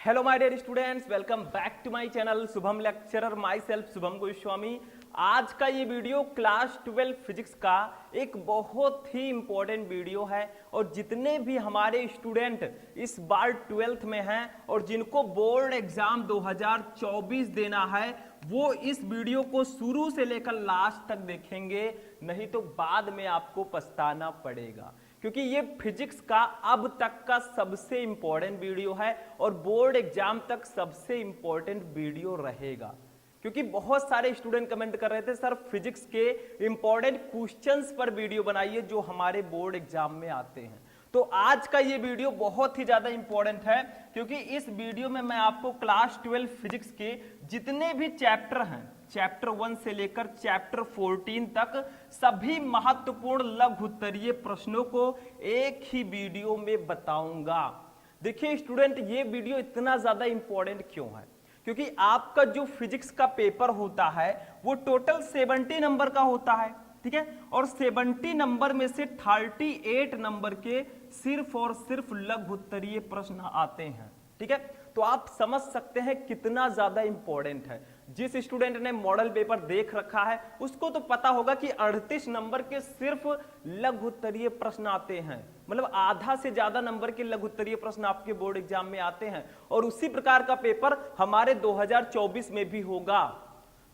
Hello my dear students, welcome back to my channel Shubham lecturer, myself Shubham Goswami. आज का ये video class 12 physics का एक बहुत ही इंपॉर्टेंट वीडियो है और जितने भी हमारे स्टूडेंट इस बार 12th में हैं और जिनको बोर्ड एग्जाम 2024 देना है वो इस वीडियो को शुरू से लेकर लास्ट तक देखेंगे, नहीं तो बाद में आपको पछताना पड़ेगा क्योंकि ये फिजिक्स का अब तक का सबसे इंपॉर्टेंट वीडियो है और बोर्ड एग्जाम तक सबसे इंपॉर्टेंट वीडियो रहेगा। क्योंकि बहुत सारे स्टूडेंट कमेंट कर रहे थे सर फिजिक्स के इंपॉर्टेंट क्वेश्चंस पर वीडियो बनाइए जो हमारे बोर्ड एग्जाम में आते हैं। तो आज का ये वीडियो बहुत ही ज्यादा इंपॉर्टेंट है क्योंकि इस वीडियो में मैं आपको क्लास 12 फिजिक्स के जितने भी चैप्टर हैं, चैप्टर 1 से लेकर चैप्टर 14 तक सभी महत्वपूर्ण लघु उत्तरीय प्रश्नों को एक ही वीडियो में बताऊंगा। देखिए स्टूडेंट, ये वीडियो इतना ज्यादा इंपॉर्टेंट क्यों है? क्योंकि आपका जो फिजिक्स का पेपर होता है वो टोटल 70 नंबर का होता है, ठीक है, और 70 नंबर में से 38 नंबर के सिर्फ और सिर्फ लघु उत्तरीय प्रश्न आते हैं, ठीक है। तो आप समझ सकते हैं कितना ज्यादा इंपॉर्टेंट है। जिस स्टूडेंट ने मॉडल पेपर देख रखा है उसको तो पता होगा कि 38 नंबर के सिर्फ लघु उत्तरीय प्रश्न आते हैं, मतलब आधा से ज्यादा नंबर के लघु उत्तरीय प्रश्न आपके बोर्ड एग्जाम में आते हैं और उसी प्रकार का पेपर हमारे 2024 में भी होगा।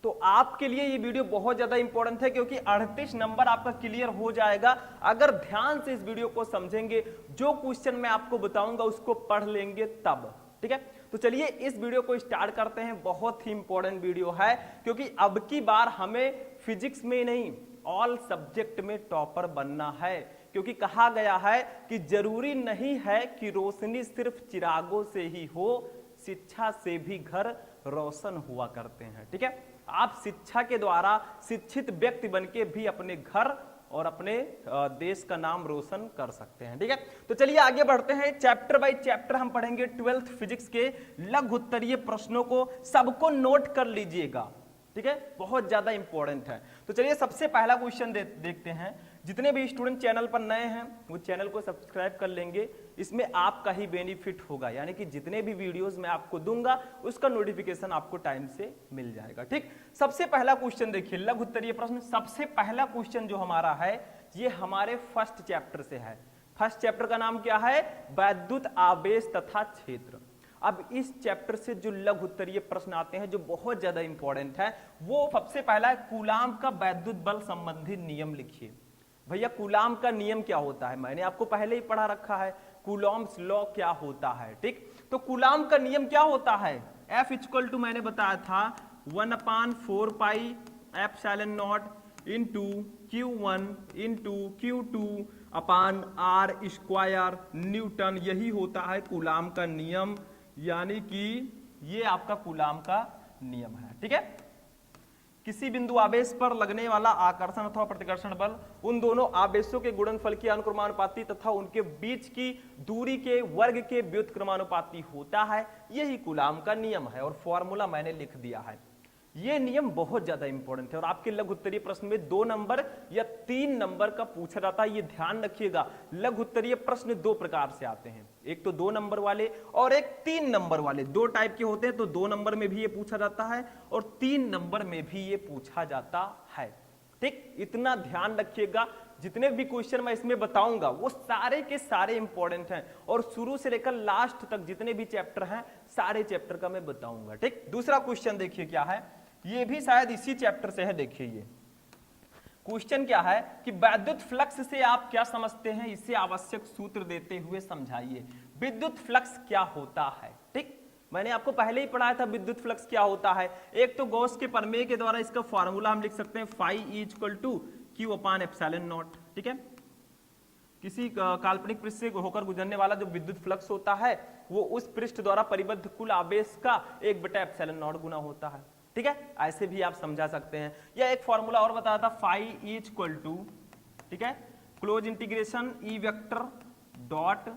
तो आपके लिए ये वीडियो बहुत ज्यादा इंपॉर्टेंट है क्योंकि 38 नंबर आपका क्लियर हो जाएगा अगर ध्यान से इस वीडियो को समझेंगे। जो क्वेश्चन मैं आपको बताऊंगा उसको पढ़ लेंगे तब, ठीक है। तो चलिए इस वीडियो को स्टार्ट करते हैं। बहुत ही इंपॉर्टेंट वीडियो है क्योंकि अब की बार हमें फिजिक्स में नहीं ऑल सब्जेक्ट में टॉपर बनना है, क्योंकि कहा गया है कि जरूरी नहीं है कि रोशनी सिर्फ चिरागों से ही हो, शिक्षा से भी घर रोशन हुआ करते हैं, ठीक है। आप शिक्षा के द्वारा शिक्षित व्यक्ति बनके भी अपने घर और अपने देश का नाम रोशन कर सकते हैं, ठीक है। तो चलिए आगे बढ़ते हैं। चैप्टर बाय चैप्टर हम पढ़ेंगे 12th फिजिक्स के लघु उत्तरीय प्रश्नों को, सबको नोट कर लीजिएगा, ठीक है, बहुत ज्यादा इंपॉर्टेंट है। तो चलिए सबसे पहला क्वेश्चन देखते हैं। जितने भी स्टूडेंट चैनल पर नए हैं वो चैनल को सब्सक्राइब कर लेंगे, इसमें आपका ही बेनिफिट होगा, यानी कि जितने भी वीडियोस मैं आपको दूंगा उसका नोटिफिकेशन आपको टाइम से मिल जाएगा, ठीक। सबसे पहला क्वेश्चन देखिए, लघु उत्तरीय प्रश्न। सबसे पहला क्वेश्चन जो हमारा है ये हमारे फर्स्ट चैप्टर से है। फर्स्ट चैप्टर का नाम क्या है? वैद्युत आवेश तथा क्षेत्र। अब इस चैप्टर से जो लघु उत्तरीय प्रश्न आते हैं जो बहुत ज्यादा इंपॉर्टेंट है, वो सबसे पहला है कूलाम का वैद्युत बल संबंधी नियम लिखिए। भैया कूलाम का नियम क्या होता है? मैंने आपको पहले ही पढ़ा रखा है, कूलॉम्स लॉ क्या होता है, ठीक। तो कूलाम का नियम क्या होता है? F इक्वल टू मैंने बताया था 1/4 pi epsilon not into Q1 into Q2 upon R square Newton. यही होता है कूलाम का नियम, यानी कि ये आपका कूलाम का नियम है, ठीक है। किसी बिंदु आवेश पर लगने वाला आकर्षण अथवा प्रतिकर्षण बल उन दोनों आवेशों के गुणनफल की अनुक्रमानुपाती तथा उनके बीच की दूरी के वर्ग के व्युत्क्रमानुपाती होता है। यही कूलाम का नियम है और फॉर्मूला मैंने लिख दिया है। ये नियम बहुत ज्यादा इंपॉर्टेंट है और आपके लघु उत्तरीय प्रश्न में 2 नंबर या 3 नंबर का पूछा जाता है। ये ध्यान रखिएगा, लघु उत्तरीय प्रश्न 2 प्रकार से आते हैं, एक तो 2 नंबर वाले और एक 3 नंबर वाले। 2 टाइप के होते हैं, तो 2 नंबर में भी ये पूछा जाता है और 3 नंबर में भी ये पूछा जाता है, ठीक। इतना ध्यान रखिएगा, जितने भी क्वेश्चन मैं इसमें बताऊंगा वो सारे के सारे इंपॉर्टेंट हैं और शुरू से लेकर लास्ट तक जितने भी चैप्टर हैं सारे चैप्टर का मैं बताऊंगा, ठीक। दूसरा क्वेश्चन देखिए क्या है, ये भी शायद इसी चैप्टर से है। देखिए ये क्वेश्चन क्या है कि वैद्युत फ्लक्स से आप क्या समझते हैं, इसे आवश्यक सूत्र देते हुए समझाइए। विद्युत फ्लक्स क्या होता है, ठीक। मैंने आपको पहले ही पढ़ाया था विद्युत फ्लक्स क्या होता है। एक तो गॉस के प्रमेय के द्वारा इसका फॉर्मूला हम लिख सकते हैं phi equal to Q upon epsilon naught, ठीक है। किसी काल्पनिक पृष्ठ से होकर गुजरने वाला जो विद्युत फ्लक्स होता है वो उस पृष्ठ द्वारा परिबद्ध कुल आवेश का 1/एप्सिलॉन नॉट गुना होता है, ठीक है। ऐसे भी आप समझा सकते हैं। या एक फॉर्मूला और बताया था फाई इक्वल टू, ठीक है, close integration E vector dot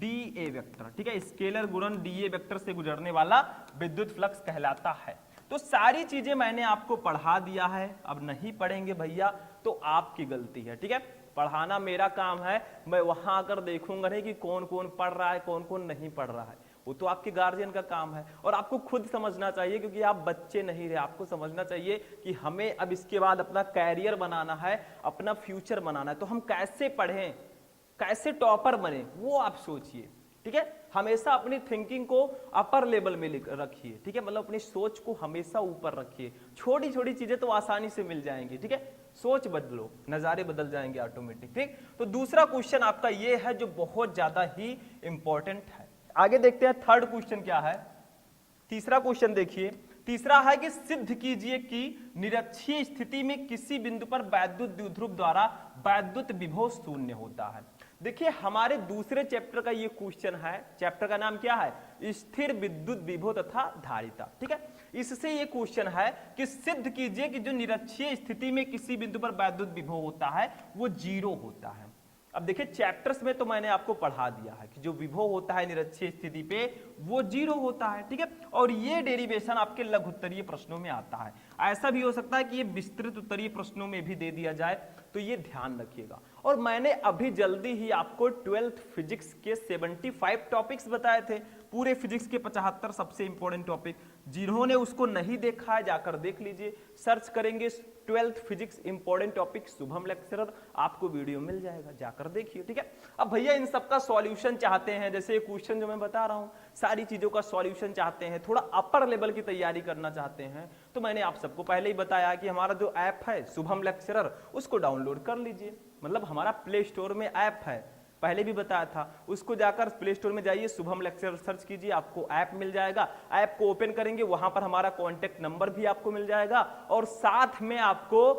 DA vector, ठीक है, स्केलर गुणन DA वेक्टर से गुजरने वाला विद्युत फ्लक्स कहलाता है। तो सारी चीजें मैंने आपको पढ़ा दिया है, अब नहीं पढ़ेंगे भैया तो आपकी गलती है, ठीक है। पढ़ाना मेरा काम है, मैं वहां आकर देखूंगा नहीं कि कौन कौन पढ़ रहा है कौन कौन नहीं पढ़ रहा है। वो तो आपके गार्जियन का काम है और आपको खुद समझना चाहिए, क्योंकि आप बच्चे नहीं रहे। आपको समझना चाहिए कि हमें अब इसके बाद अपना कैरियर बनाना है, अपना फ्यूचर बनाना है, तो हम कैसे पढ़ें, कैसे टॉपर बने, वो आप सोचिए। ठीक है, हमेशा अपनी थिंकिंग को अपर लेवल में रखिए। ठीक है, मतलब अपनी सोच को हमेशा ऊपर रखिए। छोटी छोटी चीजें तो आसानी से मिल जाएंगी। ठीक है, सोच बदलो, नजारे बदल जाएंगे ऑटोमेटिक। ठीक, तो दूसरा क्वेश्चन आपका ये है जो बहुत ज्यादा ही इंपॉर्टेंट है। आगे देखते हैं थर्ड क्वेश्चन क्या है। तीसरा क्वेश्चन देखिए, तीसरा है कि सिद्ध कीजिए कि निरक्षीय स्थिति में किसी बिंदु पर वैद्युत द्विध्रुव द्वारा वैद्युत विभव शून्य होता है। देखिए हमारे दूसरे चैप्टर का ये क्वेश्चन है। चैप्टर का नाम क्या है? स्थिर विद्युत विभव तथा धारिता। ठीक है, इससे ये क्वेश्चन है कि सिद्ध कीजिए कि जो निरक्षीय स्थिति में किसी बिंदु पर वैद्युत विभव होता है वो 0 होता है। अब देखिए चैप्टर्स में तो मैंने आपको पढ़ा दिया है कि जो विभव होता है निरक्षीय स्थिति पे वो 0 होता है। ठीक है, और ये डेरिवेशन आपके लघु उत्तरीय प्रश्नों में आता है। ऐसा भी हो सकता है कि ये विस्तृत उत्तरीय प्रश्नों में भी दे दिया जाए, तो ये ध्यान रखिएगा। और मैंने अभी जल्दी ही आपको 12th फिजिक्स के 75 टॉपिक्स बताए थे, पूरे फिजिक्स के 75 सबसे इंपॉर्टेंट टॉपिक। जिन्होंने उसको नहीं देखा है जाकर देख लीजिए, सर्च करेंगे 12th physics important topic Shubham lecturer, आपको वीडियो मिल जाएगा, जाकर देखिए। ठीक है, अब भैया इन सबका सॉल्यूशन चाहते हैं, जैसे क्वेश्चन जो मैं बता रहा हूं सारी चीजों का सॉल्यूशन चाहते हैं, थोड़ा अपर लेवल की तैयारी करना चाहते हैं, तो मैंने आप सबको पहले ही बताया कि हमारा जो ऐप है शुभम लेक्चरर उसको डाउनलोड कर लीजिए। मतलब हमारा प्ले स्टोर में ऐप है, पहले भी बताया था, उसको जाकर प्ले स्टोर में जाइए, शुभम लेक्चरर सर्च कीजिए, आपको ऐप मिल जाएगा। ऐप को ओपन करेंगे, वहां पर हमारा कॉन्टेक्ट नंबर भी आपको मिल जाएगा और साथ में आपको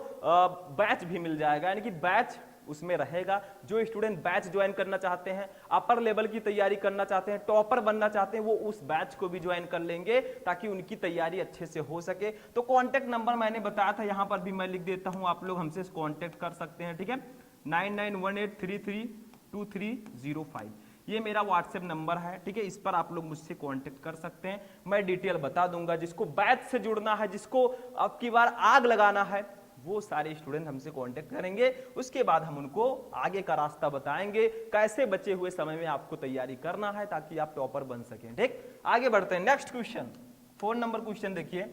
बैच भी मिल जाएगा, यानी कि बैच उसमें रहेगा। जो स्टूडेंट बैच ज्वाइन करना चाहते हैं, अपर लेवल की तैयारी करना चाहते हैं, टॉपर बनना चाहते हैं, वो उस बैच को भी ज्वाइन कर लेंगे ताकि उनकी तैयारी अच्छे से हो सके। तो कॉन्टेक्ट नंबर मैंने बताया था, यहां पर भी मैं लिख देता हूं, आप लोग हमसे कॉन्टेक्ट कर सकते हैं। ठीक है, 9918332305 ये मेरा व्हाट्सएप नंबर है। ठीक है, इस पर आप लोग मुझसे कांटेक्ट कर सकते हैं, मैं डिटेल बता दूंगा। जिसको बैच से जुड़ना है, जिसको अब की बार आग लगाना है, वो सारे स्टूडेंट हमसे कांटेक्ट करेंगे। उसके बाद हम उनको आगे का रास्ता बताएंगे, कैसे बचे हुए समय में आपको तैयारी करना है ताकि आप टॉपर बन सकें। ठीक, आगे बढ़ते हैं। नेक्स्ट क्वेश्चन 4 नंबर क्वेश्चन देखिए,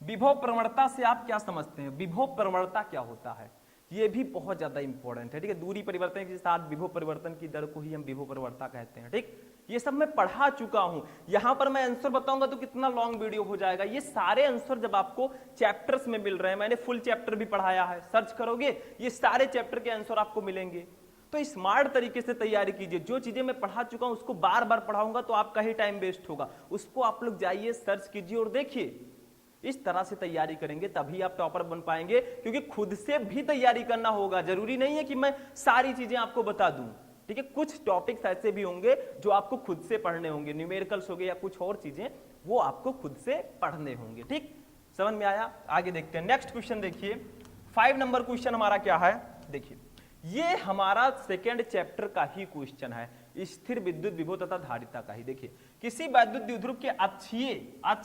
विभव प्रवणता से आप क्या समझते हैं? विभव प्रवणता क्या होता है? ये भी बहुत ज्यादा इंपॉर्टेंट है। ठीक है, दूरी परिवर्तन के साथ विभव परिवर्तन की दर को ही हम विभव प्रवणता कहते हैं। ठीक, ये सब मैं पढ़ा चुका हूं, यहां पर मैं आंसर बताऊंगा तो कितना लॉन्ग वीडियो हो जाएगा। ये सारे आंसर जब आपको चैप्टर्स में मिल रहे हैं, मैंने फुल चैप्टर भी पढ़ाया है, सर्च करोगे ये सारे चैप्टर के आंसर आपको मिलेंगे। तो स्मार्ट तरीके से तैयारी कीजिए। जो चीजें मैं पढ़ा चुका हूं उसको बार बार पढ़ाऊंगा तो आपका ही टाइम वेस्ट होगा, उसको आप लोग जाइए सर्च कीजिए और देखिए। इस तरह से तैयारी करेंगे तभी आप टॉपर बन पाएंगे, क्योंकि खुद से भी तैयारी करना होगा। जरूरी नहीं है कि मैं सारी चीजें आपको बता दूं। ठीक है, कुछ टॉपिक्स ऐसे भी होंगे जो आपको खुद से पढ़ने होंगे, न्यूमेरिकल्स हो गए या कुछ और चीजें, वो आपको खुद से पढ़ने होंगे। ठीक, समझ में आया? आगे देखते हैं। नेक्स्ट क्वेश्चन देखिए, 5 नंबर क्वेश्चन हमारा क्या है? देखिए, ये हमारा सेकेंड चैप्टर का ही क्वेश्चन है, स्थिर विद्युत विभव तथा धारिता का ही। देखिए, किसी वैद्युत द्विध्रुव के अक्ष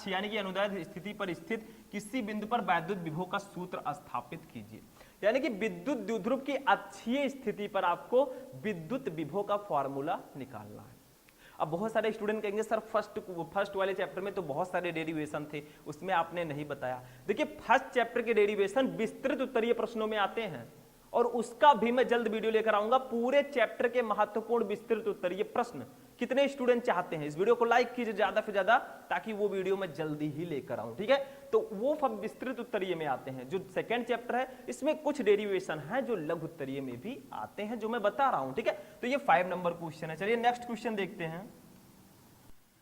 यानी कि अनुदैर्ध्य स्थिति पर स्थित किसी बिंदु पर वैद्युत विभव का सूत्र स्थापित कीजिए। यानी कि विद्युत द्विध्रुव की अक्षीय स्थिति पर आपको विद्युत विभव का फॉर्मूला निकालना है। अब बहुत सारे स्टूडेंट कहेंगे सर फर्स्ट वाले चैप्टर में तो बहुत सारे डेरिवेशन थे, उसमें आपने नहीं बताया। देखिए, फर्स्ट चैप्टर के डेरिवेशन विस्तृत उत्तरीय प्रश्नों में आते हैं और उसका भी मैं जल्द वीडियो लेकर आऊंगा। पूरे चैप्टर के महत्वपूर्ण विस्तृत उत्तरीय प्रश्न कितने स्टूडेंट चाहते हैं? इस वीडियो को लाइक कीजिए ज्यादा से ज्यादा, ताकि वो वीडियो मैं जल्दी ही लेकर आऊं। ठीक है, तो वो सब विस्तृत उत्तरीय में आते हैं। जो सेकंड चैप्टर है इसमें कुछ डेरिवेशन है जो लघु उत्तरीय में भी आते हैं, जो मैं बता रहा हूं। ठीक है, तो ये 5 नंबर क्वेश्चन है। चलिए नेक्स्ट क्वेश्चन देखते हैं।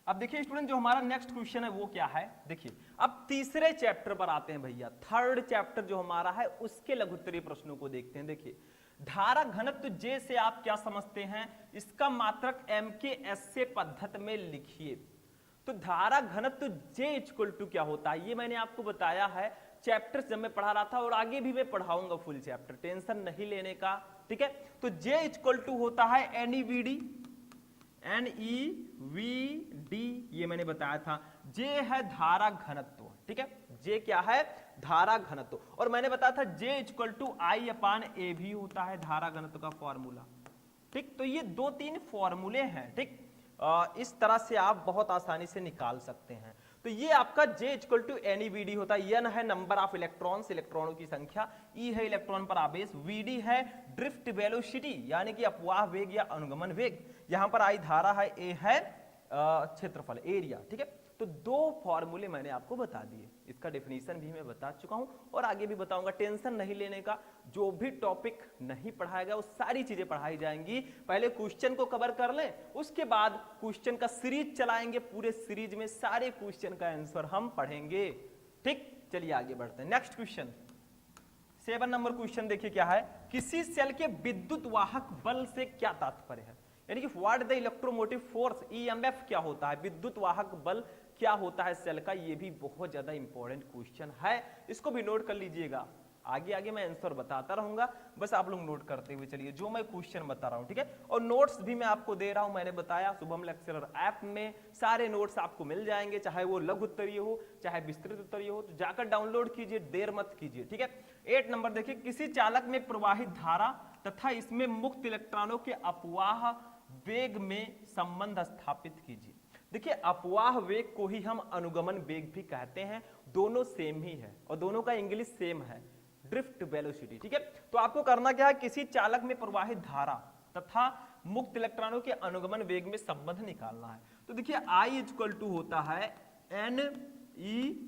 अब देखिए स्टूडेंट, जो हमारा नेक्स्ट क्वेश्चन है वो क्या है? देखिए, अब तीसरे चैप्टर पर आते हैं भैया। थर्ड चैप्टर जो हमारा है उसके लघु उत्तरीय प्रश्नों को देखते हैं। देखिए, धारा घनत्व J से आप क्या समझते हैं? इसका मात्रक MKS से पद्धति में लिखिए। तो धारा घनत्व J इक्वल टू क्या होता है ये मैंने आपको बताया है चैप्टर जब मैं पढ़ा रहा था, और आगे भी मैं पढ़ाऊंगा फुल चैप्टर, टेंशन नहीं लेने का। ठीक है, तो J इक्वल टू होता है NEVD, ये मैंने बताया था। J है धारा घनत्व। ठीक है, J क्या है? धारा घनत्व। और मैंने बताया था J इक्वल टू I/A भी होता है धारा घनत्व का फॉर्मूला। ठीक, तो ये 2-3 फॉर्मूले हैं। ठीक, इस तरह से आप बहुत आसानी से निकाल सकते हैं। तो ये आपका J इक्वल टू NeVd होता है। N है नंबर ऑफ इलेक्ट्रॉन्स, इलेक्ट्रॉनों की संख्या, E है इलेक्ट्रॉन पर आवेश, Vd है ड्रिफ्ट वेलोसिटी यानी कि अपवाह वेग या अनुगमन वेग, यहां पर I धारा है, A है क्षेत्रफल एरिया। ठीक है, तो दो फॉर्मूले मैंने आपको बता दिए, इसका डेफिनेशन भी मैं बता चुका हूं और आगे भी बताऊंगा। टेंशन नहीं लेने का, जो भी टॉपिक नहीं पढ़ाएगा वो सारी चीजें पढ़ाई जाएंगी। पहले क्वेश्चन को कवर कर लें, उसके बाद क्वेश्चन का सीरीज चलाएंगे, पूरे सीरीज में सारे क्वेश्चन का आंसर हम पढ़ेंगे। ठीक, चलिए आगे बढ़ते हैं। नेक्स्ट क्वेश्चन 7 नंबर क्वेश्चन देखिए क्या है, किसी सेल के विद्युत वाहक बल से क्या तात्पर्य है, यानी कि what the electromotive force, EMF क्या होता है, विद्युत वाहक बल क्या होता है सेल का। ये भी बहुत ज्यादा इंपॉर्टेंट क्वेश्चन है, इसको भी नोट कर लीजिएगा। आगे आगे मैं आंसर बताता रहूंगा, बस आप लोग नोट करते हुए चलिए जो मैं क्वेश्चन बता रहा हूं। ठीक है, और नोट्स भी मैं आपको दे रहा हूं, मैंने बताया शुभम लेक्चरर ऐप में सारे नोट्स आपको मिल जाएंगे, चाहे वो लघु उत्तरीय हो चाहे विस्तृत उत्तरीय हो, तो जाकर डाउनलोड कीजिए, देर मत कीजिए। ठीक है, 8 नंबर देखिए, किसी चालक में प्रवाहित धारा तथा इसमें मुक्त इलेक्ट्रॉनों के अपवाह वेग में संबंध स्थापित कीजिए। देखिए, अपवाह वेग को ही हम अनुगमन वेग भी कहते हैं, दोनों सेम ही है और दोनों का इंग्लिश सेम है, ड्रिफ्ट वेलोसिटी। ठीक है, तो आपको करना क्या है, किसी चालक में प्रवाहित धारा तथा मुक्त इलेक्ट्रॉनों के अनुगमन वेग में संबंध निकालना है। तो देखिए I इक्वल टू होता है NeAVd।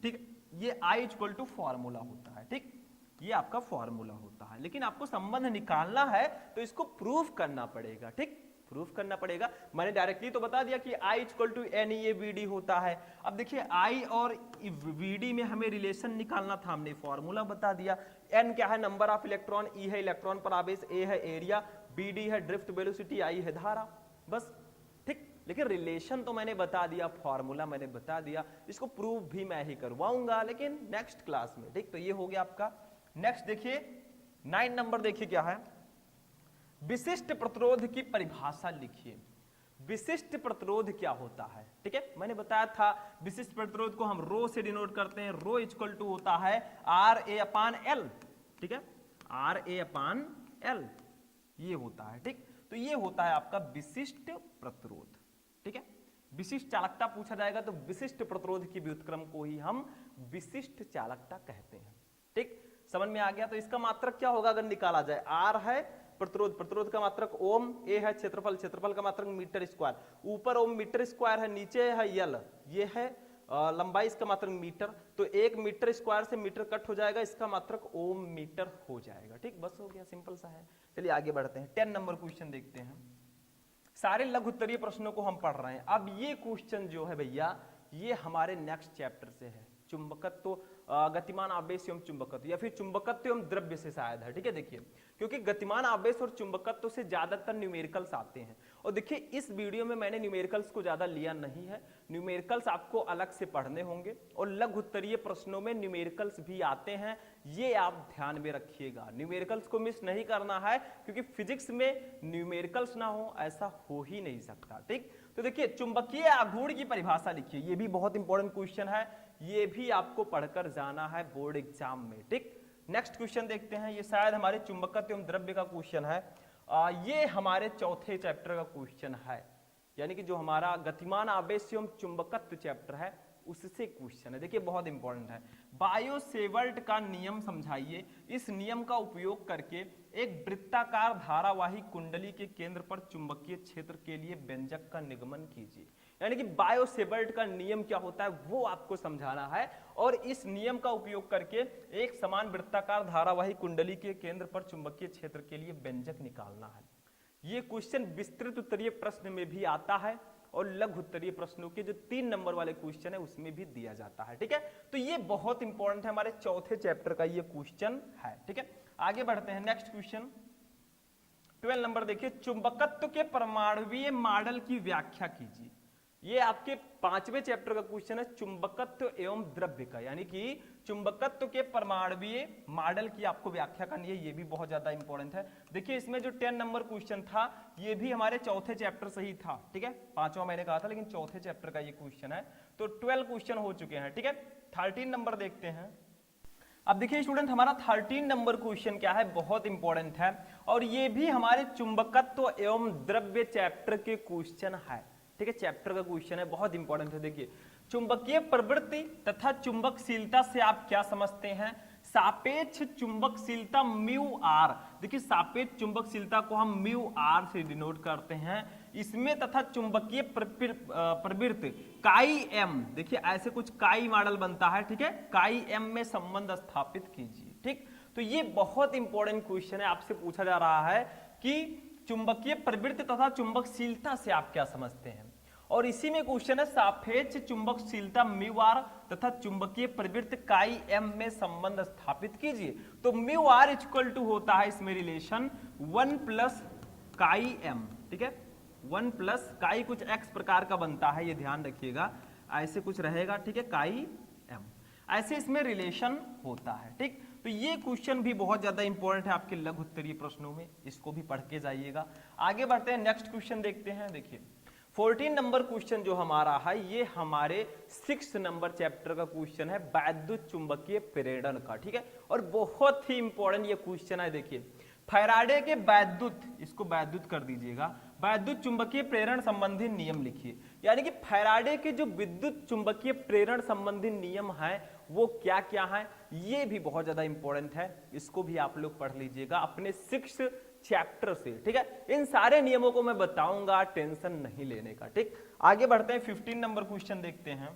ठीक, ये I इक्वल टू फॉर्मूला होता है। ठीक, ये आपका फॉर्मूला होता है, लेकिन आपको संबंध निकालना है तो इसको प्रूफ करना पड़ेगा। ठीक, प्रूफ करना पड़ेगा। मैंने डायरेक्टली तो बता दिया कि I इक्वल टू NeAVd होता है। अब देखिए I और Vd में हमें रिलेशन निकालना था, हमने फॉर्मूला बता दिया। N क्या है, नंबर ऑफ इलेक्ट्रॉन, E है इलेक्ट्रॉन पर आवेश, A है एरिया, Bd है ड्रिफ्ट वेलोसिटी, I है धारा, बस। ठीक, लेकिन रिलेशन तो मैंने बता दिया, फॉर्मूला मैंने बता दिया, इसको प्रूफ भी मैं ही करवाऊंगा लेकिन नेक्स्ट क्लास में। ठीक, तो ये हो गया आपका। नेक्स्ट देखिए 9 नंबर देखिए क्या है, विशिष्ट प्रतिरोध की परिभाषा लिखिए। विशिष्ट प्रतिरोध क्या होता है, ठीक है, मैंने बताया था विशिष्ट प्रतिरोध को हम रो से डिनोट करते हैं। रो इक्वल टू होता है RA/L। ठीक है, RA/L ये होता है। ठीक, तो ये होता है आपका विशिष्ट प्रतिरोध। ठीक है, विशिष्ट चालकता पूछा जाएगा तो विशिष्ट प्रतिरोध की व्युत्क्रम को ही हम विशिष्ट चालकता कहते हैं। ठीक, समझ में आ गया। तो इसका मात्रक क्या होगा अगर निकाला जाए, R है प्रतिरोध, प्रतिरोध का मात्रक ओम, A है क्षेत्रफल, क्षेत्रफल का मात्रक मीटर स्क्वायर, ऊपर ओम मीटर स्क्वायर है, नीचे है L, ये है लंबाई, इसका मात्रक मीटर, तो 1 मीटर स्क्वायर से मीटर कट हो जाएगा, इसका मात्रक ओम मीटर हो जाएगा। ठीक, बस हो गया, सिंपल सा है। चलिए आगे बढ़ते हैं। 10 नंबर क्वेश्चन देखते हैं। सारे लघु उत्तरीय प्रश्नों को हम पढ़ रहे हैं। अब ये क्वेश्चन जो है भैया, ये हमारे नेक्स्ट चैप्टर से है, चुंबकत्व, गतिमान आवेश एवं चुंबकत्व, या फिर चुंबकत्व एवं द्रव्य से शायद है। ठीक है, देखिए क्योंकि गतिमान आवेश और चुंबकत्व से ज्यादातर न्यूमेरिकल्स आते हैं, और देखिए इस वीडियो में मैंने न्यूमेरिकल्स को ज्यादा लिया नहीं है, न्यूमेरिकल्स आपको अलग से पढ़ने होंगे, और लघु उत्तरीय प्रश्नों में न्यूमेरिकल्स भी आते हैं, ये आप ध्यान में रखिएगा। न्यूमेरिकल्स को मिस नहीं करना है, क्योंकि फिजिक्स में न्यूमेरिकल्स ना हो ऐसा हो ही नहीं सकता। ठीक, तो देखिए चुंबकीय आघूर्ण की परिभाषा लिखिए, ये भी बहुत इंपॉर्टेंट क्वेश्चन है, ये भी आपको पढ़कर जाना है बोर्ड एग्जाम में। ठीक, नेक्स्ट क्वेश्चन देखते हैं, ये शायद हमारे चुंबकत्व एवं द्रव्य का क्वेश्चन है। ये हमारे चौथे चैप्टर का क्वेश्चन है, यानी कि जो हमारा गतिमान आवेश एवं चुंबकत्व चैप्टर है उससे क्वेश्चन है। देखिए बहुत इंपॉर्टेंट है। बायो-सेवर्ट का नियम समझाइए। इस नियम का उपयोग करके एक वृत्ताकार धारावाही कुंडली के केंद्र पर चुंबकीय क्षेत्र के लिए व्यंजक का निगमन कीजिए। यानी कि बायो-सेवर्ट का नियम क्या होता है वो आपको समझाना है, और इस नियम का उपयोग करके एक समान वृत्ताकार धारावाही कुंडली के केंद्र पर चुंबकीय क्षेत्र के लिए व्यंजक निकालना है। ये क्वेश्चन विस्तृत उत्तरीय प्रश्न में भी आता है, और लघु उत्तरीय प्रश्नों के जो 3 नंबर वाले क्वेश्चन है उसमें भी दिया जाता है। ठीक है, तो ये बहुत इंपॉर्टेंट है, हमारे चौथे चैप्टर का ये क्वेश्चन है। ठीक है, आगे बढ़ते हैं। नेक्स्ट क्वेश्चन 12 नंबर देखिए, चुंबकत्व के परमाणुवीय मॉडल की व्याख्या कीजिए। ये आपके 5वें चैप्टर का क्वेश्चन है, चुंबकत्व एवं द्रव्य का, यानी कि चुंबकत्व के परमाणुवीय मॉडल की आपको व्याख्या करनी है, ये भी बहुत ज्यादा इंपॉर्टेंट है। देखिए इसमें जो 10 नंबर क्वेश्चन था ये भी हमारे चौथे चैप्टर से ही था। ठीक है, 5वां मैंने कहा था लेकिन चौथे चैप्टर का ये क्वेश्चन है, तो 12 क्वेश्चन हो चुके हैं। ठीक है, 13 नंबर देखते हैं। अब देखिए स्टूडेंट, हमारा 13 नंबर क्वेश्चन क्या है, बहुत इंपॉर्टेंट है और ये भी हमारे चुंबकत्व एवं द्रव्य चैप्टर के क्वेश्चन है। ठीक है, चैप्टर का क्वेश्चन है, बहुत इंपॉर्टेंट है। देखिए, चुंबकीय प्रवृत्ति तथा चुंबकशीलता से आप क्या समझते हैं? सापेक्ष चुंबकशीलता म्यू आर। देखिए, सापेक्ष चुंबकशीलता को हम म्यू आर से डिनोट करते हैं इसमें, तथा चुंबकीय प्रवृत्ति काई एम। देखिए, ऐसे कुछ काई मॉडल बनता है। ठीक है, काई एम में संबंध स्थापित कीजिए। ठीक, तो ये बहुत इंपॉर्टेंट क्वेश्चन है, आपसे पूछा जा रहा है कि चुंबकीय प्रवृत्ति तथा चुंबकशीलता से आप क्या समझते हैं। और इसी में क्वेश्चन है सापेक्ष चुंबकशीलता म्यू आर तथा चुंबकीय प्रवृत्ति काई एम में संबंध स्थापित कीजिए। तो म्यू आर इक्वल टू होता है इसमें रिलेशन 1 प्लस काई एम। ठीक है, 1 प्लस काई कुछ एक्स प्रकार का बनता है, ये ध्यान रखिएगा, ऐसे कुछ रहेगा। ठीक है, काई एम, ऐसे इसमें रिलेशन होता है। ठीक, तो ये क्वेश्चन भी बहुत ज्यादा इंपॉर्टेंट है आपके लघु उत्तरीय प्रश्नों में, इसको भी पढ़ के जाइएगा। आगे बढ़ते हैं, नेक्स्ट क्वेश्चन देखते हैं। देखिए 14 नंबर क्वेश्चन जो हमारा है, ये हमारे 6 नंबर चैप्टर का क्वेश्चन है, वैद्युत चुंबकीय प्रेरण का। ठीक है, और बहुत ही इंपॉर्टेंट ये क्वेश्चन है। देखिए, फैराडे के वैद्युत, इसको वैद्युत कर दीजिएगा, वैद्युत चुंबकीय प्रेरण संबंधी नियम लिखिए। यानी कि फैराडे के जो विद्युत चुंबकीय प्रेरण संबंधी नियम है वो क्या क्या है, ये भी बहुत ज्यादा इंपॉर्टेंट है, इसको भी आप लोग पढ़ लीजिएगा अपने 6 चैप्टर से। ठीक है, इन सारे नियमों को मैं बताऊंगा, टेंशन नहीं लेने का। ठीक, आगे बढ़ते हैं, 15 नंबर क्वेश्चन देखते हैं।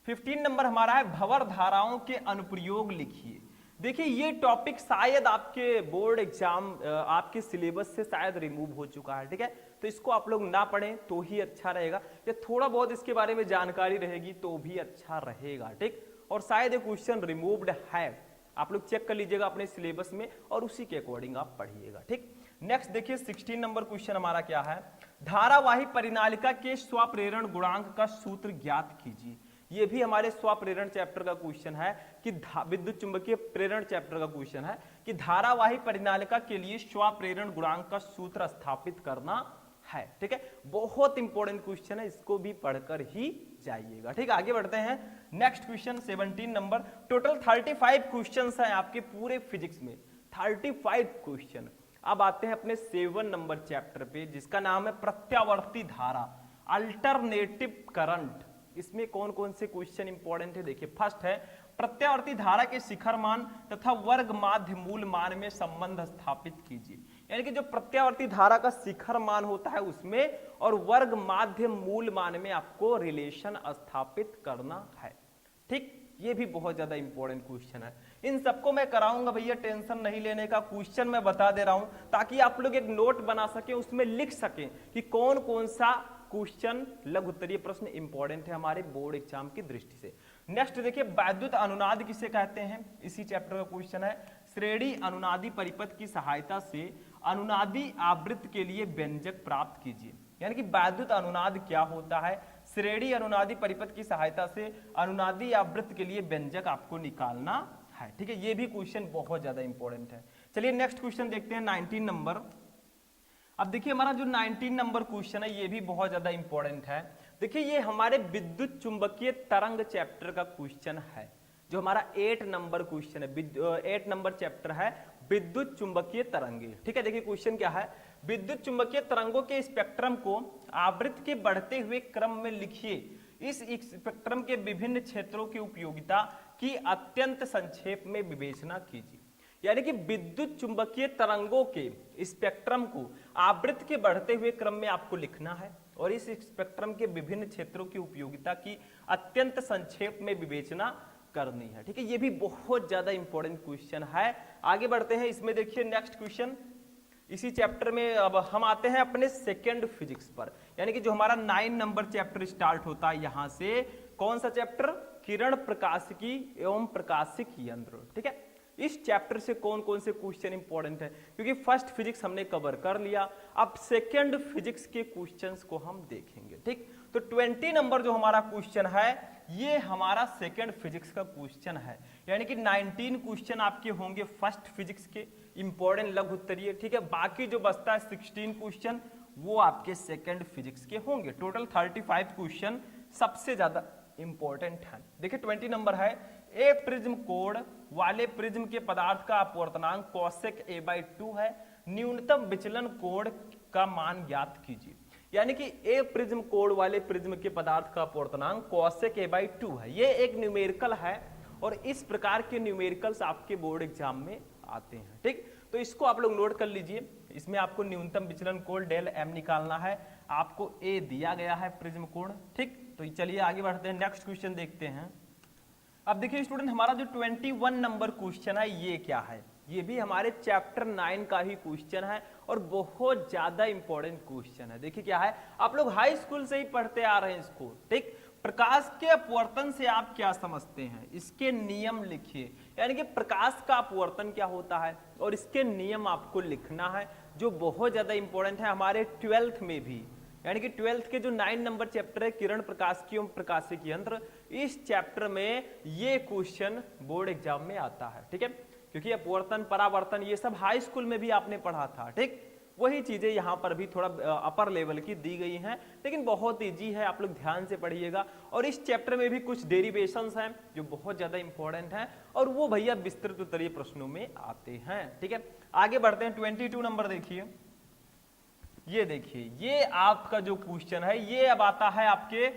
15 नंबर हमारा है भंवर धाराओं के अनुप्रयोग लिखिए। देखिए, ये टॉपिक शायद आपके बोर्ड एग्जाम, आपके सिलेबस से शायद रिमूव हो चुका है। ठीक है, तो इसको आप लोग ना पढ़ें तो ही अच्छा रहेगा, या थोड़ा बहुत इसके बारे में जानकारी रहेगी तो भी अच्छा रहेगा। ठीक, और शायद ये क्वेश्चन रिमूव्ड है, आप लोग चेक कर लीजिएगा अपने सिलेबस में और उसी के अकॉर्डिंग आप पढ़िएगा। ठीक, नेक्स्ट देखिए 16 नंबर क्वेश्चन हमारा क्या है, धारावाही परिनालिका के स्वप्रेरण गुणांक का सूत्र ज्ञात कीजिए। ये भी हमारे स्वप्रेरण चैप्टर का क्वेश्चन है कि विद्युत चुंबकीय प्रेरण चैप्टर का क्वेश्चन है कि धारावाही परिनालिका के लिए स्वप्रेरण गुणांक का सूत्र स्थापित करना है। ठीक है, बहुत इंपॉर्टेंट क्वेश्चन है, इसको भी पढ़कर ही जाइएगा। ठीक, आगे बढ़ते हैं, next question 17 number. Total 35 questions हैं आपके पूरे फिजिक्स में, 35 क्वेश्चन। अब आते हैं अपने 7 नंबर चैप्टर पे, जिसका नाम है प्रत्यावर्ती धारा, अल्टरनेटिव करंट। इसमें कौन कौन से क्वेश्चन इंपॉर्टेंट है, देखिए फर्स्ट है प्रत्यावर्ती धारा के शिखर मान तथा वर्ग माध्य मूल मान में संबंध स्थापित कीजिए। यानी कि जो प्रत्यावर्ती धारा का शिखर मान होता है उसमें और वर्ग माध्य मूल मान में आपको रिलेशन स्थापित करना है। ठीक, ये भी बहुत ज्यादा इंपॉर्टेंट क्वेश्चन है, इन सबको मैं कराऊंगा भैया, टेंशन नहीं लेने का। क्वेश्चन मैं बता दे रहा हूं ताकि आप लोग एक नोट बना सके, उसमें लिख सकें कि कौन कौन सा क्वेश्चन लघु उत्तरीय प्रश्न इंपॉर्टेंट है हमारे बोर्ड एग्जाम की दृष्टि से। नेक्स्ट देखिए, वैद्युत अनुनाद किसे कहते हैं, इसी चैप्टर का क्वेश्चन है। श्रेणी अनुनादी परिपथ की सहायता से अनुनादी आवृत्ति के लिए व्यंजक प्राप्त कीजिए। यानी कि वैद्युत अनुनाद क्या होता है, श्रेणी अनुनादी परिपथ की सहायता से अनुनादी आवृत्ति के लिए व्यंजक आपको निकालना है। ठीक है, ये भी क्वेश्चन बहुत ज्यादा इंपॉर्टेंट है। चलिए नेक्स्ट क्वेश्चन देखते हैं 19 नंबर। अब देखिए हमारा जो 19 नंबर क्वेश्चन है ये भी बहुत ज्यादा इंपॉर्टेंट है। देखिए, ये हमारे विद्युत चुंबकीय तरंग चैप्टर का क्वेश्चन है, जो हमारा 8 नंबर क्वेश्चन है, 8 नंबर चैप्टर है विद्युत चुंबकीय तरंगे। ठीक है, देखिए क्वेश्चन क्या है, विद्युत चुंबकीय तरंगों के स्पेक्ट्रम को आवृत्ति के बढ़ते हुए क्रम में लिखिए। इस स्पेक्ट्रम के विभिन्न क्षेत्रों की उपयोगिता की अत्यंत संक्षेप में विवेचना कीजिए। यानी कि विद्युत चुंबकीय तरंगों के स्पेक्ट्रम को आवृत्ति के बढ़ते हुए क्रम में आपको लिखना है और इस स्पेक्ट्रम के विभिन्न क्षेत्रों की उपयोगिता की अत्यंत संक्षेप में विवेचना करनी है। ठीक है, ये भी बहुत ज्यादा इंपॉर्टेंट क्वेश्चन है। आगे बढ़ते हैं, इसमें देखिए नेक्स्ट क्वेश्चन इसी चैप्टर में। अब हम आते हैं अपने सेकेंड फिजिक्स पर, यानी कि जो हमारा 9 नंबर चैप्टर स्टार्ट होता है यहां से। कौन सा चैप्टर, किरण प्रकाशिकी एवं प्रकाशिक यंत्र। ठीक है, इस चैप्टर से कौन कौन से क्वेश्चन इंपॉर्टेंट है, क्योंकि फर्स्ट फिजिक्स हमने कवर कर लिया, अब सेकेंड फिजिक्स के क्वेश्चंस को हम देखेंगे। ठीक, तो 20 नंबर जो हमारा क्वेश्चन है ये हमारा सेकेंड फिजिक्स का क्वेश्चन है। यानी कि 19 क्वेश्चन आपके होंगे फर्स्ट फिजिक्स के इंपॉर्टेंट लघु उत्तरीय। ठीक है, बाकी जो बचता है 16 क्वेश्चन वो आपके सेकेंड फिजिक्स के होंगे। टोटल 35 क्वेश्चन सबसे ज्यादा इंपॉर्टेंट है। देखिए 20 नंबर है, ए प्रिज्म कोण वाले प्रिज्म के पदार्थ का अपवर्तनांक कोसेक a/2 है, न्यूनतम विचलन कोण का मान ज्ञात कीजिए। यानी कि ए प्रिज्म कोण वाले प्रिज्म के पदार्थ का अपवर्तनांक कोसेक a/2 है। ये एक न्यूमेरिकल है और इस प्रकार के न्यूमेरिकल्स आपके बोर्ड एग्जाम में आते हैं। ठीक, तो इसको आप लोग नोट कर लीजिए। इसमें आपको न्यूनतम विचलन कोण डेल एम निकालना है, आपको ए दिया गया है प्रिज्म कोण। ठीक, तो चलिए आगे बढ़ते हैं, नेक्स्ट क्वेश्चन देखते हैं। अब देखिए स्टूडेंट, हमारा जो 21 नंबर क्वेश्चन है ये क्या है, ये भी हमारे चैप्टर 9 का ही क्वेश्चन है और बहुत ज्यादा इंपॉर्टेंट क्वेश्चन है। देखिए क्या है, आप लोग हाई स्कूल से ही पढ़ते आ रहे हैं इसको। ठीक, प्रकाश के अपवर्तन से आप क्या समझते हैं, इसके नियम लिखिए। यानी कि प्रकाश का अपवर्तन क्या होता है और इसके नियम आपको लिखना है, जो बहुत ज्यादा इंपॉर्टेंट है हमारे 12th में भी। यानी कि 12th के जो 9 नंबर चैप्टर है किरण प्रकाशिकी एवं प्रकाशिकी यंत्र, इस चैप्टर में ये क्वेश्चन बोर्ड एग्जाम में आता है। ठीक है, क्योंकि अपवर्तन परावर्तन ये सब हाई स्कूल में भी आपने पढ़ा था। ठीक, वही चीजें यहाँ पर भी थोड़ा अपर लेवल की दी गई हैं, लेकिन बहुत इजी है, आप लोग ध्यान से पढ़िएगा। और इस चैप्टर में भी कुछ डेरिवेशंस हैं जो बहुत ज्यादा इंपॉर्टेंट हैं और वो भैया विस्तृत उत्तरीय प्रश्नों में आते हैं। ठीक है, आगे बढ़ते हैं। 22 नंबर देखिए, ये देखिए, ये आपका जो क्वेश्चन है ये अब आता है आपके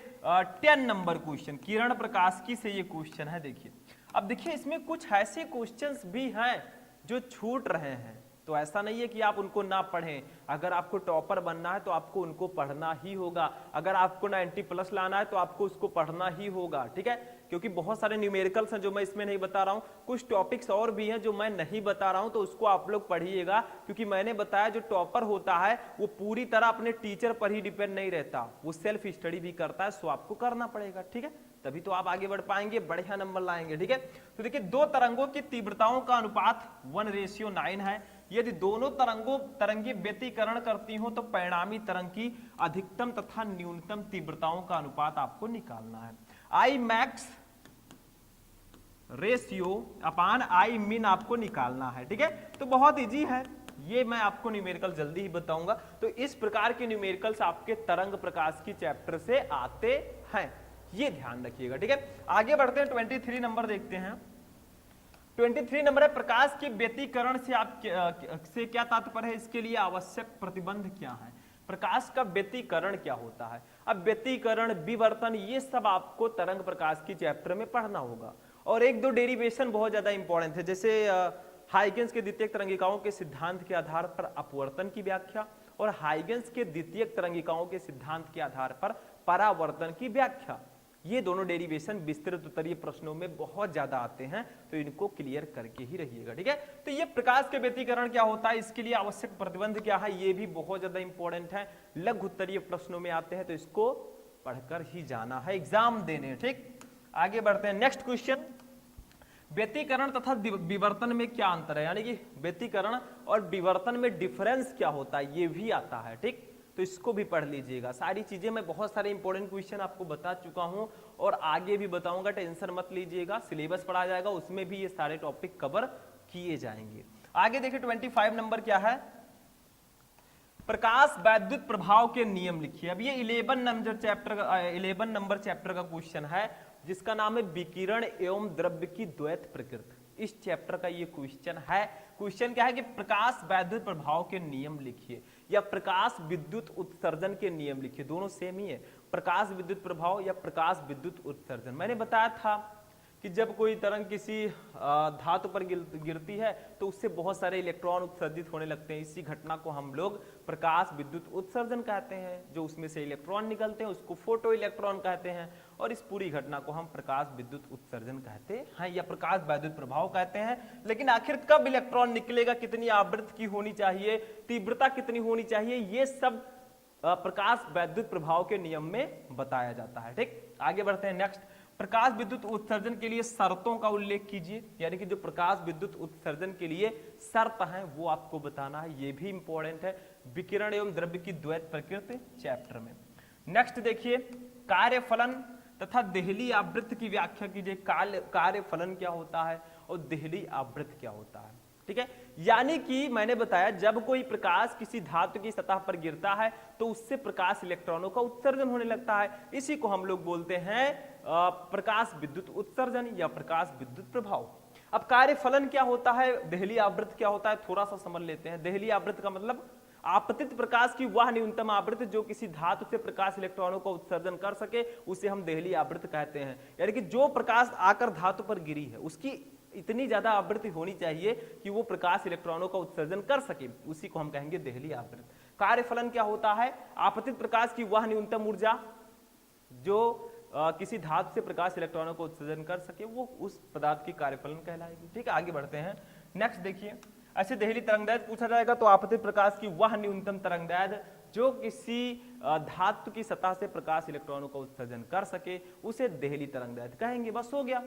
10 नंबर क्वेश्चन, किरण प्रकाशिकी से ये क्वेश्चन है। देखिए, अब देखिए इसमें कुछ ऐसे क्वेश्चंस भी हैं जो छूट रहे हैं, तो ऐसा नहीं है कि आप उनको ना पढ़ें। अगर आपको टॉपर बनना है तो आपको उनको पढ़ना ही होगा, अगर आपको 90+ लाना है तो आपको उसको पढ़ना ही होगा। ठीक है, क्योंकि बहुत सारे न्यूमेरिकल्स हैं जो मैं इसमें नहीं बता रहा हूं, कुछ टॉपिक्स और भी हैं जो मैं नहीं बता रहा हूं, तो उसको आप लोग पढ़िएगा। क्योंकि मैंने बताया जो टॉपर होता है वो पूरी तरह अपने टीचर पर ही डिपेंड नहीं रहता, वो सेल्फ स्टडी भी करता है, सो आपको करना पड़ेगा। ठीक है, तभी तो आप आगे बढ़ पाएंगे, बढ़िया नंबर लाएंगे। ठीक है, तो देखिए दो तरंगों की तीव्रताओं का अनुपात 1:9 है। यदि दोनों तरंगे व्यतिकरण करती हो तो परिणामी तरंग की अधिकतम तथा न्यूनतम तीव्रताओं का अनुपात आपको निकालना है। आई मैक्स रेशियो अपान आई मिन आपको निकालना है। ठीक है, तो बहुत इजी है, ये मैं आपको न्यूमेरिकल जल्दी ही बताऊंगा। तो इस प्रकार के न्यूमेरिकल्स आपके तरंग प्रकाश की चैप्टर से आते हैं, ये ध्यान रखिएगा। ठीक है, आगे बढ़ते हैं। 23 नंबर देखते हैं। 23 नंबर है, प्रकाश के व्यतिकरण से आप से क्या तात्पर्य है, इसके लिए आवश्यक प्रतिबंध क्या है। प्रकाश का व्यतिकरण क्या होता है। अब व्यतिकरण, विवर्तन, ये सब आपको तरंग प्रकाश की चैप्टर में पढ़ना होगा। और एक दो डेरिवेशन बहुत ज्यादा इंपॉर्टेंट है, जैसे हाइगेंस के द्वितीयक तरंगिकाओं के सिद्धांत के आधार पर अपवर्तन की व्याख्या और हाइगेंस के द्वितीयक तरंगिकाओं के सिद्धांत के आधार पर परावर्तन की व्याख्या। ये दोनों डेरिवेशन विस्तृत उत्तरीय प्रश्नों में बहुत ज्यादा आते हैं, तो इनको क्लियर करके ही रहिएगा। ठीक है, तो ये प्रकाश के व्यतिकरण क्या होता है, इसके लिए आवश्यक प्रतिबंध क्या है, ये भी बहुत ज्यादा इंपॉर्टेंट है, लघु उत्तरीय प्रश्नों में आते हैं, तो इसको पढ़कर ही जाना है एग्जाम देने। ठीक, आगे बढ़ते हैं। नेक्स्ट क्वेश्चन, व्यतिकरण तथा विवर्तन में क्या अंतर है, यानी कि व्यतिकरण और विवर्तन में डिफरेंस क्या होता है, ये भी आता है। ठीक, तो इसको भी पढ़ लीजिएगा। सारी चीजें मैं बहुत सारे इंपॉर्टेंट क्वेश्चन आपको बता चुका हूं और आगे भी बताऊंगा, टेंशन मत लीजिएगा। सिलेबस पढ़ा जाएगा, उसमें भी ये सारे टॉपिक कवर किए जाएंगे। आगे देखिए 25 नंबर क्या है, प्रकाश वैद्युत प्रभाव के नियम लिखिए। अब ये 11 नंबर चैप्टर का क्वेश्चन है, जिसका नाम है विकिरण एवं द्रव्य की द्वैत प्रकृति। इस चैप्टर का ये क्वेश्चन है। क्वेश्चन क्या है कि प्रकाश वैद्युत प्रभाव के नियम लिखिए या प्रकाश विद्युत उत्सर्जन के नियम लिखिए, दोनों सेम ही है, प्रकाश विद्युत प्रभाव या प्रकाश विद्युत उत्सर्जन। मैंने बताया था कि जब कोई तरंग किसी धातु पर गिरती है तो उससे बहुत सारे इलेक्ट्रॉन उत्सर्जित होने लगते हैं, इसी घटना को हम लोग प्रकाश विद्युत उत्सर्जन कहते हैं। जो उसमें से इलेक्ट्रॉन निकलते हैं उसको फोटो इलेक्ट्रॉन कहते हैं और इस पूरी घटना को हम प्रकाश विद्युत उत्सर्जन कहते हैं या प्रकाश वैद्युत प्रभाव कहते हैं। लेकिन आखिर कब इलेक्ट्रॉन निकलेगा, कितनी आवृत्ति की होनी चाहिए, तीव्रता कितनी होनी चाहिए, ये सब प्रकाश वैद्युत प्रभाव के नियम में बताया जाता है। ठीक, आगे बढ़ते हैं। नेक्स्ट, प्रकाश विद्युत उत्सर्जन के लिए शर्तों का उल्लेख कीजिए, यानी कि जो प्रकाश विद्युत उत्सर्जन के लिए शर्त हैं वो आपको बताना है, ये भी इंपॉर्टेंट है विकिरण एवं द्रव्य की द्वैत प्रकृति चैप्टर में। नेक्स्ट देखिए, कार्यफलन तथा देहली आवृत्ति की व्याख्या कीजिए। कार्यफलन क्या होता है और देहली आवृत्ति क्या होता है। ठीक है, यानी कि मैंने बताया जब कोई प्रकाश किसी धातु की सतह पर गिरता है तो उससे प्रकाश इलेक्ट्रॉनों का उत्सर्जन होने लगता है। इसी को हम लोग बोलते हैं प्रकाश विद्युत उत्सर्जन या प्रकाश विद्युत प्रभाव। अब कार्यफलन क्या होता है, देहली आवृत्ति क्या होता है, थोड़ा सा समझ लेते हैं। देहली आवृत्ति का मतलब आपतित प्रकाश की वह न्यूनतम आवृत्ति जो किसी धातु से प्रकाश इलेक्ट्रॉनों का उत्सर्जन कर सके, उसे हम देहली आवृत्ति कहते हैं। यानी कि जो प्रकाश आकर धातु पर गिरी है उसकी इतनी ज्यादा आवृत्ति होनी चाहिए कि वो प्रकाश इलेक्ट्रॉनों का उत्सर्जन कर सके, उसी को हम कहेंगे देहली आवृत्ति। कार्यफलन क्या होता है, आपतित प्रकाश की वह न्यूनतम ऊर्जा जो किसी धातु से प्रकाश इलेक्ट्रॉनों को उत्सर्जन कर सके, वो उस पदार्थ की कार्यफलन कहलाएगी। ठीक है, आगे बढ़ते हैं। नेक्स्ट देखिए, ऐसे देहली तरंगदैर्घ्य पूछा जाएगा तो आपतित प्रकाश की वह न्यूनतम तरंगदैर्घ्य जो किसी धातु की सतह से प्रकाश इलेक्ट्रॉनों का उत्सर्जन कर सके, उसे देहली तरंगदैर्घ्य कहेंगे। बस हो गया।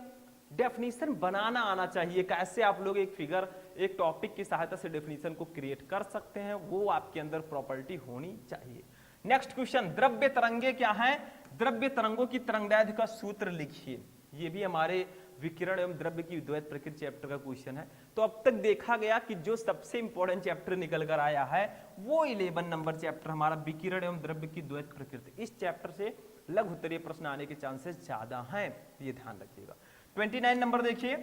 डेफिनेशन बनाना आना चाहिए, कैसे आप लोग एक फिगर एक टॉपिक की सहायता से डेफिनेशन को क्रिएट कर सकते हैं, वो आपके अंदर प्रॉपर्टी होनी चाहिए। नेक्स्ट क्वेश्चन, द्रव्य तरंगे क्या है, द्रव्य तरंगों की तरंगदैर्घ्य का सूत्र लिखिए। ये भी हमारे विकिरण एवं द्रव्य की द्वैत प्रकृति चैप्टर का क्वेश्चन है। तो अब तक देखा गया कि जो सबसे इंपॉर्टेंट चैप्टर निकल कर आया है वो 11 नंबर चैप्टर हमारा विकिरण एवं द्रव्य की द्वैत प्रकृति। इस चैप्टर से लघु उत्तरीय प्रश्न आने के चांसेस ज्यादा हैं, ये ध्यान रखिएगा। 29 नंबर देखिए,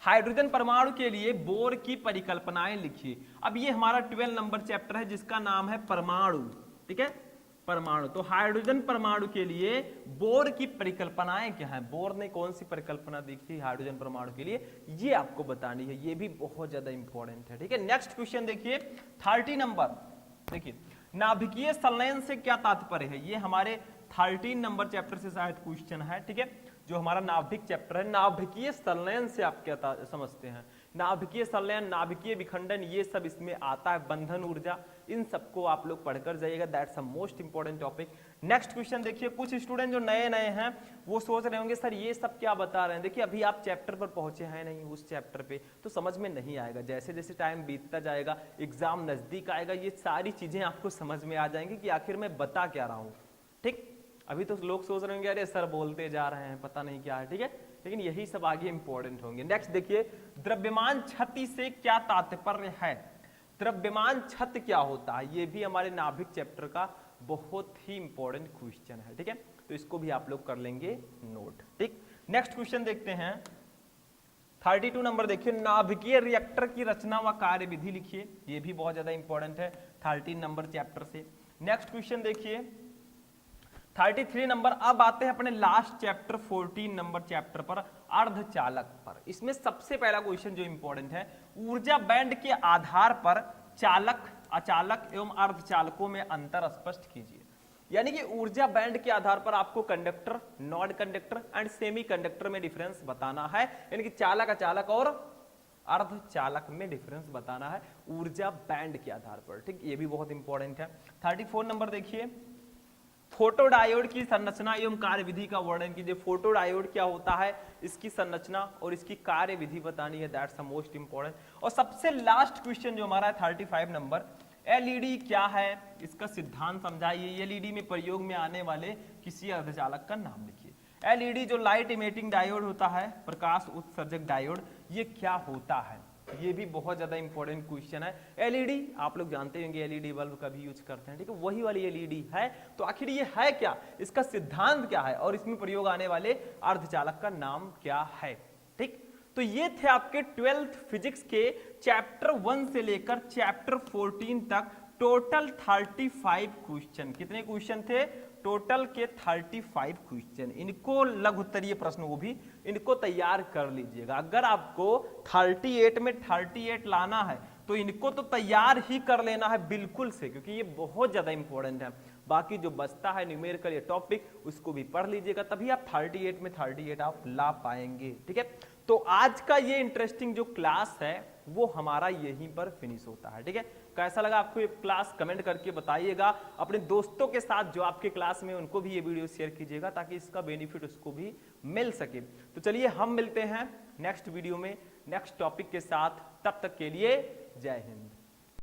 हाइड्रोजन परमाणु के लिए बोर की परिकल्पनाएं लिखिए। अब ये हमारा 12 नंबर चैप्टर है जिसका नाम है परमाणु। ठीक है, परमाणु। तो हाइड्रोजन परमाणु के लिए बोर की परिकल्पनाएं क्या हैं, बोर ने कौन सी परिकल्पना दी थी हाइड्रोजन परमाणु के लिए, ये आपको बतानी है। ये भी बहुत ज्यादा इंपॉर्टेंट है। ठीक है, नेक्स्ट क्वेश्चन देखिए 30 नंबर। देखिए, नाभिकीय संलयन से क्या तात्पर्य है, ये हमारे 13 नंबर चैप्टर से शायद क्वेश्चन है। ठीक है, जो हमारा नाभिक चैप्टर है, नाभिकीय संलयन से आप क्या समझते हैं, नाभिकीय संलयन, नाभिकीय विखंडन, ये सब इसमें आता है, बंधन ऊर्जा, इन सबको आप लोग पढ़कर जाइएगा। That's a most important topic. Next question देखिए, कुछ स्टूडेंट जो नए नए हैं वो सोच रहे होंगे सर ये सब क्या बता रहे हैं। देखिए, अभी आप चैप्टर पर पहुंचे हैं नहीं, उस चैप्टर पे तो समझ में नहीं आएगा। जैसे जैसे टाइम बीतता जाएगा, एग्जाम नजदीक आएगा, ये सारी चीजें आपको समझ में आ जाएंगी कि आखिर मैं बता क्या रहा हूँ। ठीक, अभी तो लोग सोच रहे होंगे अरे सर बोलते जा रहे हैं, पता नहीं क्या है। ठीक है, लेकिन यही सब आगे इंपॉर्टेंट होंगे। नेक्स्ट देखिए, द्रव्यमान क्षति से क्या तात्पर्य है, द्रव्यमान क्षति क्या होता है, ये भी हमारे नाभिक चैप्टर का बहुत ही इंपॉर्टेंट क्वेश्चन है। ठीक है, तो इसको भी आप लोग कर लेंगे नोट। ठीक, नेक्स्ट क्वेश्चन देखते हैं 32 नंबर। देखिए, नाभिकीय रिएक्टर की रचना व कार्यविधि लिखिए। ये भी बहुत ज्यादा इंपॉर्टेंट है 13 नंबर चैप्टर से। नेक्स्ट क्वेश्चन देखिए 33 नंबर। अब आते हैं अपने लास्ट चैप्टर 14 नंबर चैप्टर पर, अर्धचालक पर। इसमें सबसे पहला क्वेश्चन जो इंपॉर्टेंट है, ऊर्जा बैंड के आधार पर चालक, अचालक एवं अर्धचालकों में अंतर स्पष्ट कीजिए। यानी कि ऊर्जा बैंड के आधार पर आपको conductor, non conductor and semi conductor में डिफरेंस बताना है। यानी कि चालक, अचालक और अर्धचालक में डिफरेंस बताना है ऊर्जा बैंड के आधार पर। ठीक, ये भी बहुत इंपॉर्टेंट है। 34 नंबर देखिए, फोटोडायोड की संरचना एवं कार्यविधि का वर्णन कीजिए। फोटोडायोड क्या होता है, इसकी संरचना और इसकी कार्यविधि बतानी है। That's the most important. और सबसे लास्ट क्वेश्चन जो हमारा है 35 नंबर, एलईडी क्या है, इसका सिद्धांत समझाइए। एलईडी में प्रयोग में आने वाले किसी अर्धचालक का नाम लिखिए। एलईडी जो लाइट इमेटिंग डायोड होता है, प्रकाश उत्सर्जक डायोड, ये क्या होता है, ये भी बहुत ज्यादा इंपॉर्टेंट क्वेश्चन है। एलईडी आप लोग जानते होंगे, एलईडी बल्ब का भी यूज करते हैं। ठीक है, वही वाली एलईडी है। तो आखिर ये है क्या, इसका सिद्धांत क्या है और इसमें प्रयोग आने वाले अर्धचालक का नाम क्या है। ठीक, तो ये थे आपके 12th फिजिक्स के चैप्टर 1 से लेकर चैप्टर 14 तक टोटल 35 क्वेश्चन। कितने क्वेश्चन थे, टोटल के 35 क्वेश्चन। इनको लघु उत्तरीय प्रश्न वो भी इनको तैयार कर लीजिएगा। अगर आपको 38 में 38 लाना है तो इनको तो तैयार ही कर लेना है बिल्कुल से, क्योंकि ये बहुत ज्यादा इंपॉर्टेंट है। बाकी जो बचता है न्यूमेरिकल ये टॉपिक, उसको भी पढ़ लीजिएगा, तभी आप 38 में 38 आप ला पाएंगे। ठीक है, तो आज का ये इंटरेस्टिंग जो क्लास है वो हमारा यहीं पर फिनिश होता है। ठीक है, कैसा लगा आपको ये क्लास कमेंट करके बताइएगा। अपने दोस्तों के साथ जो आपके क्लास में उनको भी ये वीडियो शेयर कीजिएगा ताकि इसका बेनिफिट उसको भी मिल सके। तो चलिए हम मिलते हैं नेक्स्ट वीडियो में नेक्स्ट टॉपिक के साथ, तब तक के लिए जय हिंद।